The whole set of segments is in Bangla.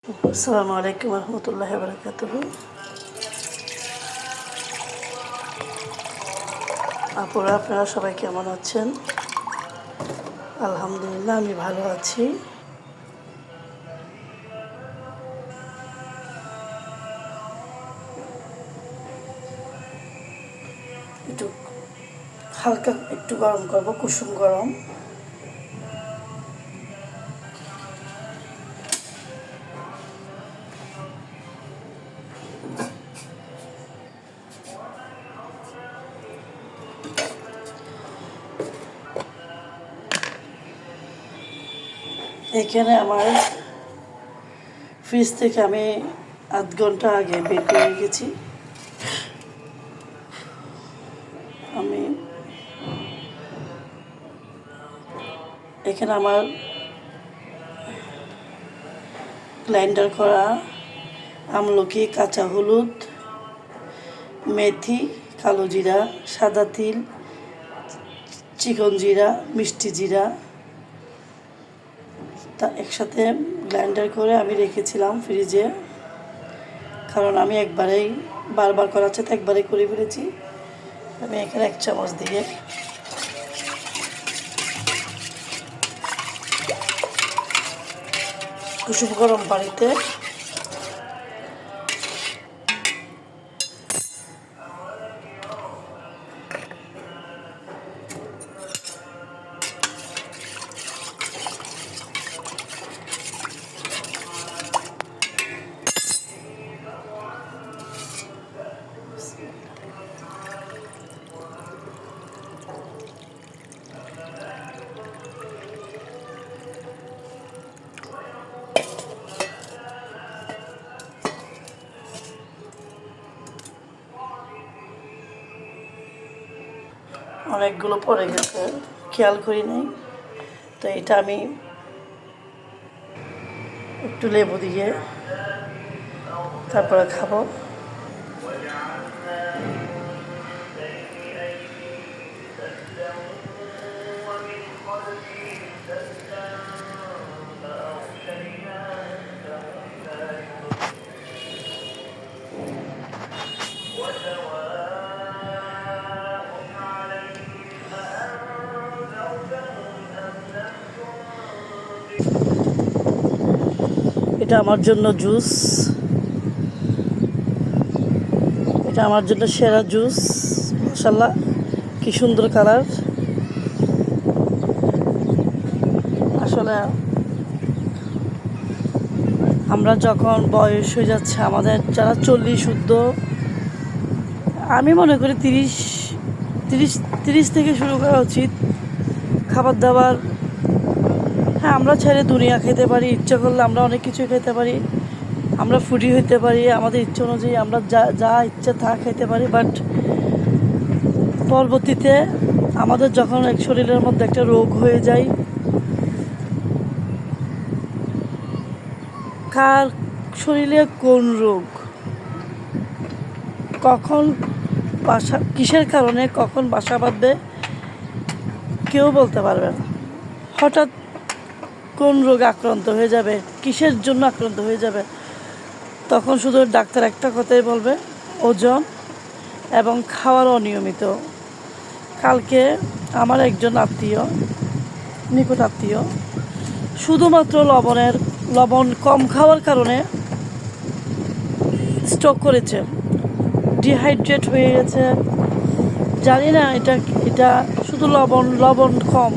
আসসালামু আলাইকুম রহমতুল্লাহ বারাকাতুহু। আপুরা, আপনারা সবাই কেমন আছেন? আলহামদুলিল্লাহ, আমি ভালো আছি। একটু হালকা একটু গরম করব, কুসুম গরম। এখানে আমার ফ্রিজ থেকে আমি আধ ঘন্টা আগে বের করে গেছি। আমি এখানে আমার গ্রাইন্ডার করা আমলকি, কাঁচা হলুদ, মেথি, কালো জিরা, সাদা তিল, চিকন জিরা, মিষ্টি জিরা তা একসাথে গ্রাইন্ডার করে আমি রেখেছিলাম ফ্রিজে, কারণ আমি একবারেই বারবার করার চাইতে একবারেই করে ফেলেছি। আমি এখানে 1 চামচ দিয়ে কুসুম গরম পানিতে অনেকগুলো পড়ে গেছে, খেয়াল করি নাই। তো এটা আমি একটু লেবু দিয়ে তারপরে খাবো। এটা আমার জন্য জুস, এটা আমার জন্য সেরা জুস। মাশাআল্লাহ, কি সুন্দর কালার। আসলে আমরা যখন বয়স হয়ে যাচ্ছে আমাদের, যারা 40 শুদ্ধ, আমি মনে করি 30 থেকে শুরু করা উচিত খাবার দাবার। হ্যাঁ, আমরা ছেড়ে দুনিয়া খেতে পারি, ইচ্ছা করলে আমরা অনেক কিছু খেতে পারি, আমরা ফুডি হইতে পারি, আমাদের ইচ্ছা অনুযায়ী আমরা যা ইচ্ছা তা খেতে পারি। বাট পরবর্তীতে আমাদের যখন এক শরীরের মধ্যে একটা রোগ হয়ে যায়, কার শরীরে কোন রোগ, কখন কিসের কারণে কখন বাসা বাঁধবে কেউ বলতে পারবে না। হঠাৎ কোন রোগে আক্রান্ত হয়ে যাবে, কিসের জন্য আক্রান্ত হয়ে যাবে, তখন শুধু ডাক্তার একটা কথাই বলবে, ওজন এবং খাওয়ার অনিয়মিত। কালকে আমার একজন নিকট আত্মীয় শুধুমাত্র লবণ কম খাওয়ার কারণে স্ট্রোক করেছে, ডিহাইড্রেট হয়ে গেছে। জানি না এটা শুধু লবণ কম,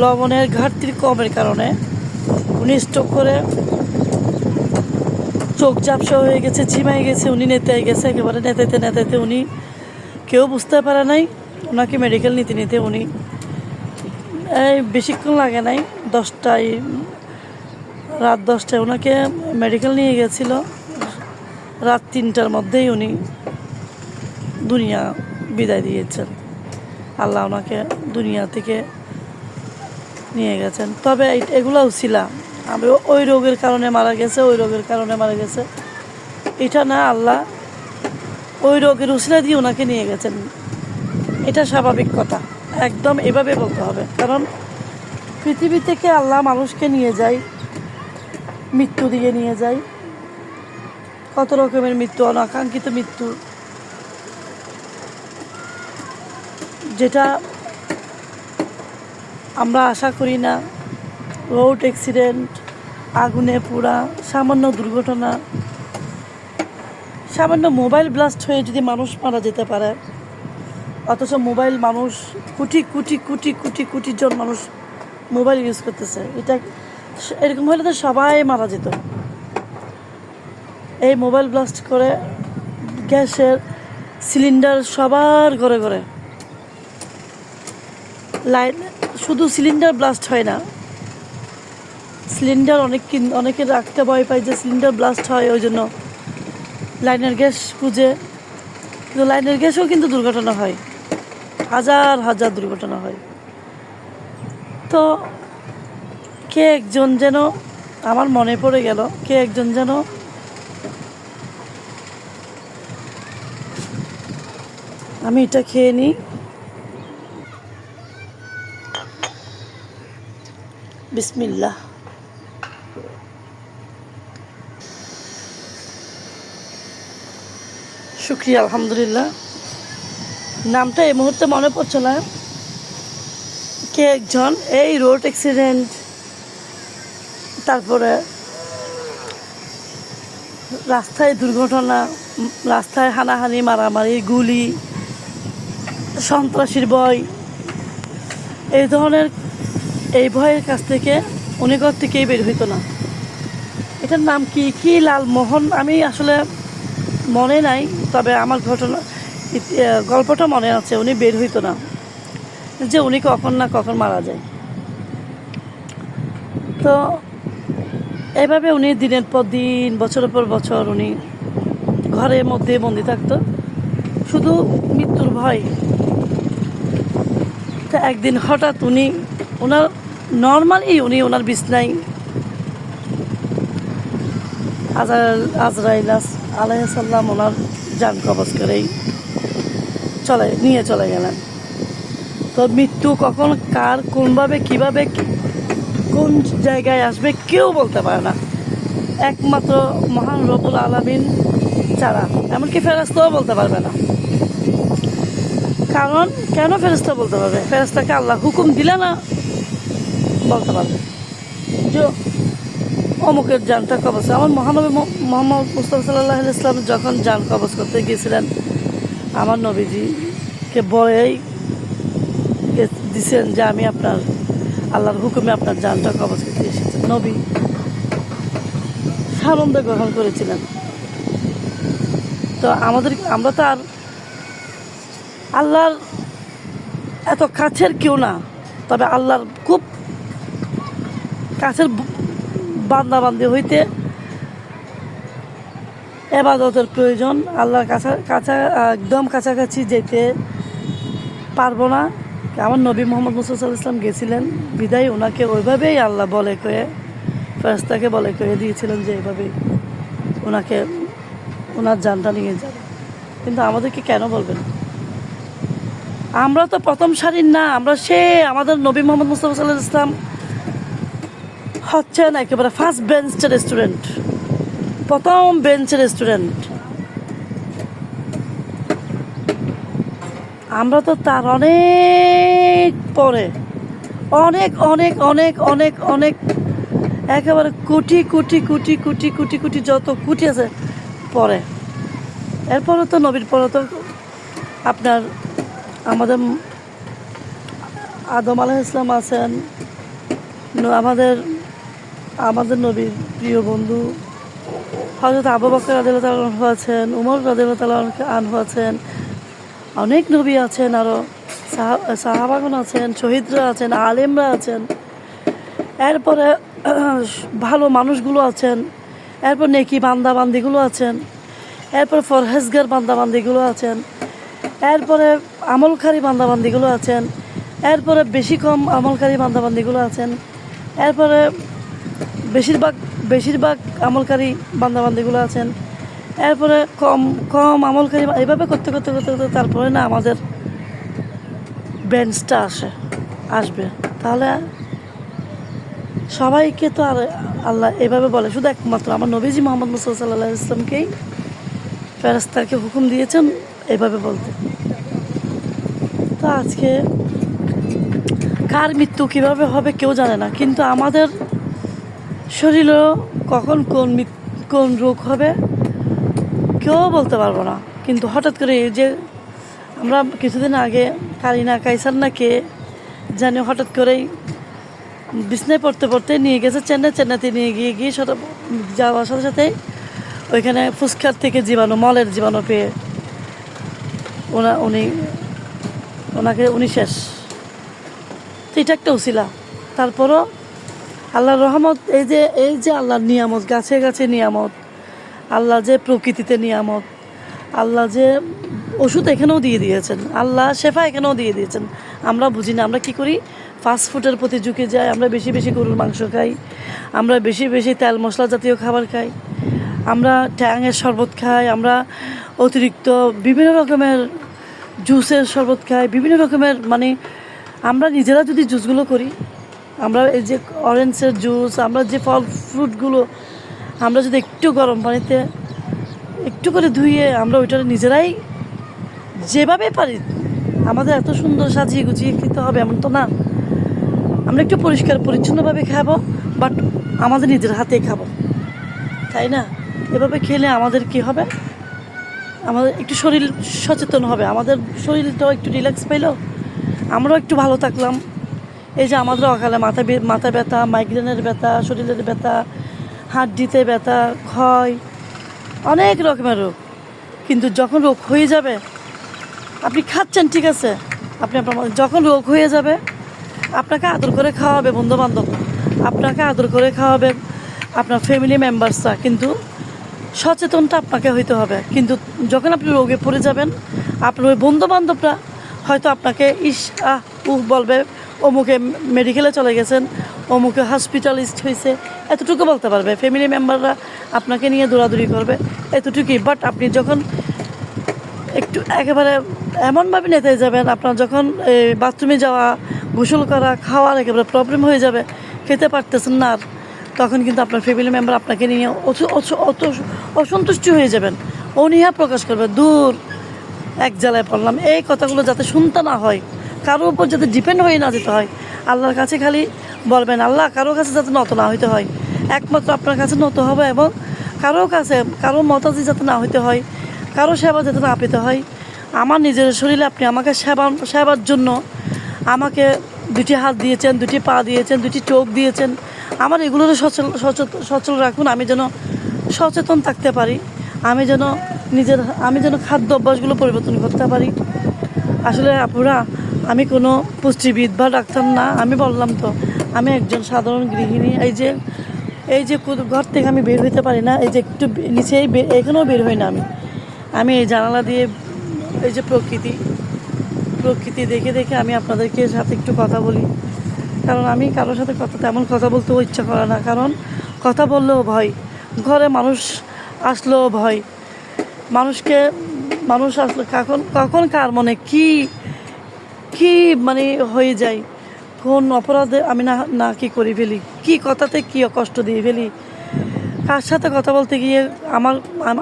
লবণের ঘাটতির কমের কারণে উনি স্ট্রোক করে চোখ ঝাপসা হয়ে গেছে, ঝিমাই গেছে, উনি নেতে গেছে। একেবারে নেতাইতে উনি কেউ বুঝতে পারে নাই। ওনাকে মেডিকেল নিতে উনি বেশিক্ষণ লাগে নাই, রাত 10টায় ওনাকে মেডিকেল নিয়ে গেছিল। রাত 3টার মধ্যেই উনি দুনিয়া বিদায় দিয়েছেন। আল্লাহ ওনাকে দুনিয়া থেকে নিয়ে গেছেন। তবে এগুলোও ছিলাম আমি ওই রোগের কারণে মারা গেছে এটা না, আল্লাহ ওই রোগের উসিলা দিয়ে ওনাকে নিয়ে গেছেন। এটা স্বাভাবিক কথা, একদম এভাবে বলতে হবে। কারণ পৃথিবী থেকে আল্লাহ মানুষকে নিয়ে যায় মৃত্যু দিয়ে নিয়ে যায়, কত রকমের মৃত্যু, অনাকাঙ্ক্ষিত মৃত্যু, যেটা আমরা আশা করি না। রোড অ্যাক্সিডেন্ট, আগুনে পোড়া, সামান্য দুর্ঘটনা, সামান্য মোবাইল ব্লাস্ট হয়ে যদি মানুষ মারা যেতে পারে, অথচ মোবাইল মানুষ কোটি কোটি কোটি কোটি কোটি জন মানুষ মোবাইল ইউজ করতেছে, এটা এরকম হলে তো সবাই মারা যেত। এই মোবাইল ব্লাস্ট করে গ্যাসের সিলিন্ডার সবার ঘরে ঘরে, লাইন শুধু সিলিন্ডার ব্লাস্ট হয় না, সিলিন্ডার অনেকে রাখতে ভয় পায় যে সিলিন্ডার ব্লাস্ট হয়, ওই জন্য লাইনের গ্যাস খুঁজে, কিন্তু লাইনের গ্যাসেও কিন্তু দুর্ঘটনা হয়, হাজার হাজার দুর্ঘটনা হয়। তো কে একজন যেন, আমার মনে পড়ে গেল, কে একজন যেন আমি এটা খেয়ে নিই। বিসমিল্লাহ। শুকরিয়া, আলহামদুলিল্লাহ। নামটা এই মুহূর্তে মনে পড়ছে না। কে একজন এই রোড অ্যাক্সিডেন্ট, তারপরে রাস্তায় দুর্ঘটনা, রাস্তায় হানাহানি, মারামারি, গুলি, সন্ত্রাসীর ভয়, এই ধরনের এই ভয়ের কাছ থেকে উনি ঘর থেকেই বের হইতো না। এটার নাম কি কি লালমোহন, আমি আসলে মনে নাই, তবে আমার গল্পটা মনে আছে। উনি বের হইতো না, যে উনি কখন না কখন মারা যায়। তো এভাবে উনি দিনের পর দিন, বছরের পর বছর উনি ঘরের মধ্যে বন্দি থাকতো, শুধু মৃত্যুর ভয়। তো একদিন হঠাৎ ওনার নর্মালি ওনার বিছনায় আজরাইল আলাইহিস সালাম ওনার জান কবজ করেই নিয়ে চলে গেলেন। তো মৃত্যু কখন কার কোনভাবে কিভাবে কোন জায়গায় আসবে কেউ বলতে পারে না, একমাত্র মহান রব্বুল আলামিন ছাড়া। এমনকি ফেরেশতাও বলতে পারবে না। কারণ কেন ফেরেশতা বলতে পারবে? ফেরেশতাকে আল্লাহ হুকুম দিলে না বলতে পারবে যে অমুকের জানটা কবজ। আমার মহানবী মোহাম্মদ মুস্তাফা সাল্লাল্লাহু আলাইহি ওয়াসাল্লাম যখন জান কবজ করতে গিয়েছিলেন, আমার নবীজিকে বলেই দিছেন যে আমি আপনার আল্লাহর হুকুমে আপনার জানটা কবজ করতে এসেছেন। নবী সানন্দে গ্রহণ করেছিলেন। তো আমরা তো আর আল্লাহর এত কাছের কেউ না, তবে আল্লাহর খুব কাছের বান্দাবান্দি হইতে ইবাদতের প্রয়োজন। আল্লাহর একদম কাছাকাছি যেতে পারবো না। আমার নবী মোহাম্মদ মুস্তাফা সাল্লাল্লাহু আলাইহি ওয়াসাল্লাম গেছিলেন বিদায়, ওনাকে ওইভাবেই আল্লাহ বলে কয়ে, ফেরেশতাকে বলে কয়ে দিয়েছিলেন যে এইভাবেই ওনার জানটা নিয়ে যাবে। কিন্তু আমাদেরকে কেন বলবেন? আমরা তো প্রথম সারির না, আমরা আমাদের নবী মোহাম্মদ মুস্তাফা সাল্লাল্লাহু আলাইহি ওয়াসাল্লাম হচ্ছেন একেবারে ফার্স্ট বেঞ্চের স্টুডেন্ট, প্রথম বেঞ্চের স্টুডেন্ট। আমরা তো তার অনেক পরে, অনেক অনেক অনেক অনেক অনেক একেবারে কোটি কোটি কোটি কোটি কোটি কোটি যত কোটি আছে পরে। এরপরে তো নবীর পরে তো আপনার আমাদের আদম আলাইহিস সালাম আছেন, আমাদের নবীর প্রিয় বন্ধু হযরত আবু বকর রাদিয়াল্লাহু আনহু আছেন, উমর রাদিয়াল্লাহু আনহু আছেন, অনেক নবী আছেন, আরও সাহাবাগণ আছেন, শহীদরা আছেন, আলেমরা আছেন, এরপরে ভালো মানুষগুলো আছেন, এরপর নেকি বান্দাবান্দিগুলো আছেন, এরপর ফরহেজগার বান্দাবান্দিগুলো আছেন, এরপরে আমলকারী বান্দাবান্দিগুলো আছেন, এরপরে বেশি কম আমলকারী বান্দাবান্দিগুলো আছেন, এরপরে বেশিরভাগ আমলকারী বান্দাবান্দিগুলো আছেন, এরপরে কম কম আমলকারী, এইভাবে করতে করতে করতে করতে তারপরে না আমাদের বেঞ্চটা আসবে। তাহলে সবাইকে তো আর আল্লাহ এভাবে বলে, শুধু একমাত্র আমার নবীজি মোহাম্মদ মুস্তাফা সাল্লাল্লাহু আলাইহি ইসলামকেই ফেরেশতাকে হুকুম দিয়েছেন এভাবে বলতে। তো আজকে কার মৃত্যু কীভাবে হবে কেউ জানে না, কিন্তু আমাদের শরীরেও কখন কোন রোগ হবে কেউ বলতে পারবো না। কিন্তু হঠাৎ করে এই যে আমরা কিছুদিন আগে কারিনা কাইসার না কে জানি হঠাৎ করেই বিছনায় পড়তে পড়তে নিয়ে গেছে চেন্নাইতে নিয়ে গিয়ে যাওয়ার সাথে সাথে ওইখানে ফুসকার থেকে মলের জীবাণু পেয়ে উনি শেষ। তো এটা একটা উছিলা। তারপরও আল্লাহর রহমত, এই যে আল্লাহর নিয়ামত, গাছে গাছে নিয়ামত, আল্লাহ যে প্রকৃতিতে নিয়ামত, আল্লাহ যে ওষুধ এখানেও দিয়ে দিয়েছেন, আল্লাহ শেফা এখানেও দিয়ে দিয়েছেন। আমরা বুঝি না, আমরা কি করি, ফাস্ট ফুডের প্রতি ঝুঁকে যাই, আমরা বেশি বেশি গরুর মাংস খাই, আমরা বেশি বেশি তেল মশলা জাতীয় খাবার খাই, আমরা ট্যাংয়ের শরবত খাই, আমরা অতিরিক্ত বিভিন্ন রকমের জুসের শরবত খাই, বিভিন্ন রকমের মানে আমরা নিজেরা যদি জুসগুলো করি, আমরা এই যে অরেঞ্জের জুস, আমরা যে ফ্রুটগুলো আমরা যদি একটু গরম পানিতে একটু করে ধুয়ে আমরা ওইটা নিজেরাই যেভাবে পারি, আমাদের এত সুন্দর সাজিয়ে গুছিয়ে খেতে হবে এমন তো না। আমরা একটু পরিষ্কার পরিচ্ছন্নভাবে খাবো, বাট আমাদের নিজের হাতেই খাবো, তাই না? এভাবে খেলে আমাদের কি হবে, আমাদের একটু শরীর সচেতন হবে, আমাদের শরীরটাও একটু রিল্যাক্স পাইলো, আমরাও একটু ভালো থাকলাম। এই যে আমাদের অকালে মাথা ব্যথা, মাইগ্রেনের ব্যথা, শরীরের ব্যথা, হাড্ডিতে ব্যথা, ক্ষয়, অনেক রকমের রোগ। কিন্তু যখন রোগ হয়ে যাবে, আপনি খাচ্ছেন ঠিক আছে, যখন রোগ হয়ে যাবে আপনাকে আদর করে খাওয়াবে বন্ধুবান্ধব, আপনাকে আদর করে খাওয়াবে আপনার ফ্যামিলি মেম্বার্সরা, কিন্তু সচেতনটা আপনাকে হইতে হবে। কিন্তু যখন আপনি রোগে পড়ে যাবেন, আপনার ওই বন্ধুবান্ধবরা হয়তো আপনাকে বলবে, অমুকে মেডিকেলে চলে গেছেন, অমুকে হসপিটালিস্ট হয়েছে, এতটুকু বলতে পারবে। ফ্যামিলি মেম্বাররা আপনাকে নিয়ে দৌড়াদৌড়ি করবে, এতটুকুই। বাট আপনি যখন একটু একেবারে এমনভাবে নিতে যাবেন, আপনার যখন বাথরুমে যাওয়া, গোসল করা, খাওয়ার একেবারে প্রবলেম হয়ে যাবে, খেতে পারতেছেন না, আর তখন কিন্তু আপনার ফ্যামিলি মেম্বার আপনাকে নিয়ে অসন্তুষ্ট হয়ে যাবেন, অনীহা প্রকাশ করবে, দূর এক জ্বালায় পড়লাম। এই কথাগুলো যাতে শুনতে না হয়, কারোর উপর যাতে ডিপেন্ড হয়ে না যেতে হয়, আল্লাহর কাছে খালি বলবেন, আল্লাহ কারোর কাছে যাতে নত না হইতে হয়, একমাত্র আপনার কাছে নত হবে, এবং কারো মতাজি যাতে না হইতে হয়, কারো সেবা যাতে না পেতে হয়। আমার নিজের শরীরে আপনি আমাকে সেবার জন্য আমাকে দুটি হাত দিয়েছেন, দুটি পা দিয়েছেন, দুটি চোখ দিয়েছেন, আমার এগুলোরও সচল রাখুন, আমি যেন সচেতন থাকতে পারি, আমি যেন খাদ্য অভ্যাসগুলো পরিবর্তন করতে পারি। আসলে আপুরা, আমি কোনো পুষ্টিবিদ বা ডাক্তার না, আমি বললাম তো আমি একজন সাধারণ গৃহিণী। এই যে ঘর থেকে আমি বের হইতে পারি না, এই যে একটু নিচেই এখানেও বের হই না আমি এই জানালা দিয়ে এই যে প্রকৃতি দেখে দেখে আমি আপনাদেরকে সাথে একটু কথা বলি, কারণ আমি কারোর সাথে তেমন কথা বলতেও ইচ্ছা করে না, কারণ কথা বললেও ভয়, ঘরে মানুষ আসলেও ভয়, মানুষ আসলে কখন কার মনে কি মানে হয়ে যায়, কোন অপরাধে আমি না কি করে ফেলি, কি কথাতে কি কষ্ট দিয়ে ফেলি, কার সাথে কথা বলতে গিয়ে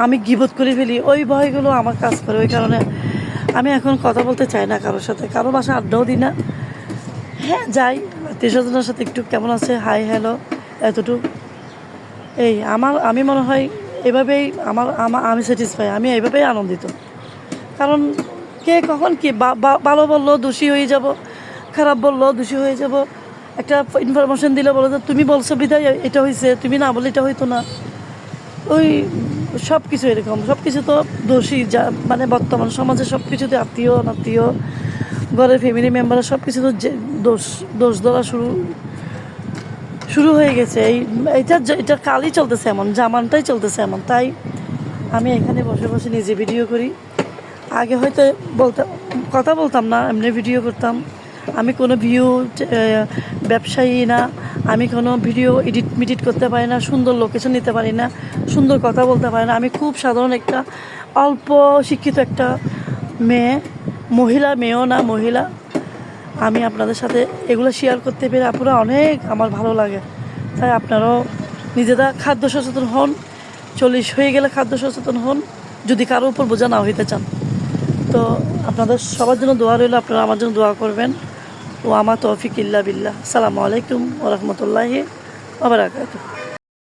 আমি গীবত করে ফেলি, ওই ভয়গুলো আমার কাজ করে। ওই কারণে আমি এখন কথা বলতে চাই না কারোর সাথে, কারো বাসায় আড্ডাও দিই না। হ্যাঁ যাই, আত্মীয়স্বজনের সাথে একটু কেমন আছে, হাই হ্যালো, এতটুকু। আমি মনে হয় এভাবেই আমি স্যাটিসফাই, আমি এইভাবেই আনন্দিত। কারণ কে কখন কি ভালো বললো দোষী হয়ে যাব, খারাপ বললো দোষী হয়ে যাব, একটা ইনফরমেশন দিলে বলো যে তুমি বলছো বিধায় এটা হয়েছে, তুমি না বলে এটা হইতো না। ওই সব কিছু এরকম, সব কিছু তো দোষী, যা মানে বর্তমান সমাজে সব কিছুতে আত্মীয় অনাত্মীয়, ঘরের ফ্যামিলি মেম্বারের সব কিছু তো দোষ ধরা শুরু হয়ে গেছে। এটা কালই চলতেছে এমন, জামানটাই চলতেছে এমন। তাই আমি এখানে বসে বসে নিজে ভিডিও করি। আগে হয়তো কথা বলতাম না, এমনি ভিডিও করতাম। আমি কোনো ব্যবসায়ী না, আমি কোনো ভিডিও এডিট করতে পারি না, সুন্দর লোকেশন নিতে পারি না, সুন্দর কথা বলতে পারি না। আমি খুব সাধারণ একটা অল্প শিক্ষিত একটা মেয়েও না, মহিলা। আমি আপনাদের সাথে এগুলো শেয়ার করতে পেরে আপুরা অনেক আমার ভালো লাগে। তাই আপনারাও নিজেরা খাদ্য সচেতন হন, 40 হয়ে গেলে খাদ্য সচেতন হন, যদি কারো উপর বোঝা না হইতে চান। তো আপনাদের সবার জন্য দোয়া রইল, আপনারা আমার জন্য দোয়া করবেন। ও আমা তৌফিক ইল্লা বিল্লাহ। আসসালামু আলাইকুম ওয়া রাহমাতুল্লাহি ওয়া বারাকাতুহু।